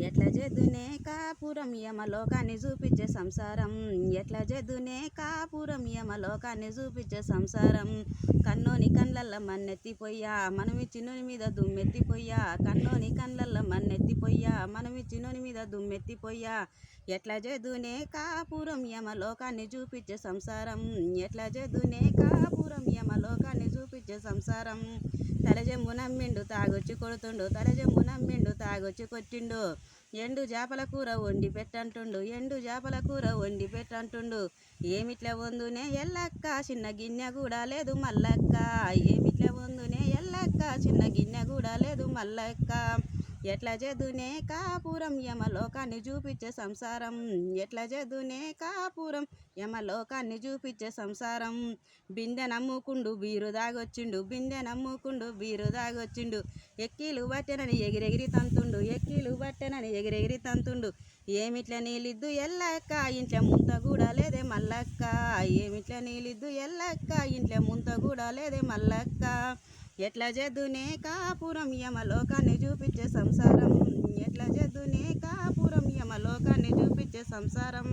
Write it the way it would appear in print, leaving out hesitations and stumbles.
ఎట్ల చేదునే కాపురం యమలోకాన్ని చూపించే సంసారం. ఎట్ల చేదునే కాపురం యమలోకాన్ని చూపించే సంసారం. కన్నోని కండ్లల్ల మన్నెత్తిపోయ్యా మనమిచ్చినోని మీద దుమ్మెత్తిపోయ్యా. కన్నోని కండ్లల్ల మన్నెత్తిపోయ్యా మనమిచ్చినోని మీద దుమ్మెత్తిపోయ్యా. ఎట్ల చేదునే కాపురం యమలోకాన్ని చూపించే సంసారం. ఎట్ల చేదునే కాపురం యమలోకాన్ని చూపించే సంసారం. తలజెంబు నమ్మిండు తాగొచ్చి కొడుతుండు, తలజెంబు నమ్మిండు తాగొచ్చి కొట్టిండు. ఎండు చేపల కూర వండి పెట్టంటుండు, ఎండు చేపల కూర వండి పెట్టంటుండు. ఏమిట్ల వందునే ఎల్లక్క చిన్న గిన్నె కూడా లేదు మల్లక్క. ఏమిట్ల వందునే ఎల్లక్క చిన్న గిన్నె కూడా లేదు మల్లక్క. ఎట్ల చేదునే కాపురం యమలోకాన్ని చూపించే సంసారం. ఎట్ల చేదునే కాపురం యమలోకాన్ని చూపించే సంసారం. బిందె నమ్ముకుండు బీరు దాగొచ్చిండు, బిందె నమ్ముకుండు బీరు దాగొచ్చిండు. ఎక్కీలు బట్టెనని ఎగిరెగిరి తంతుండు, ఎక్కీలు బట్టెనని ఎగిరెగిరి తంతుండు. ఏమిట్ల నీలిద్దు ఎల్లక్క ఇంట్ల ముంత కూడా లేదే మల్లక్క. ఏమిట్ల నీలిద్దు ఎల్లక్క ఇంట్ల ముంత కూడా లేదే మల్లక్క. ఎట్ల చేదునే కాపురం యమలోకాన్ని చూపించే సంసారం. ఎట్ల చేదునే కాపురం యమలోకాన్ని చూపించే సంసారం.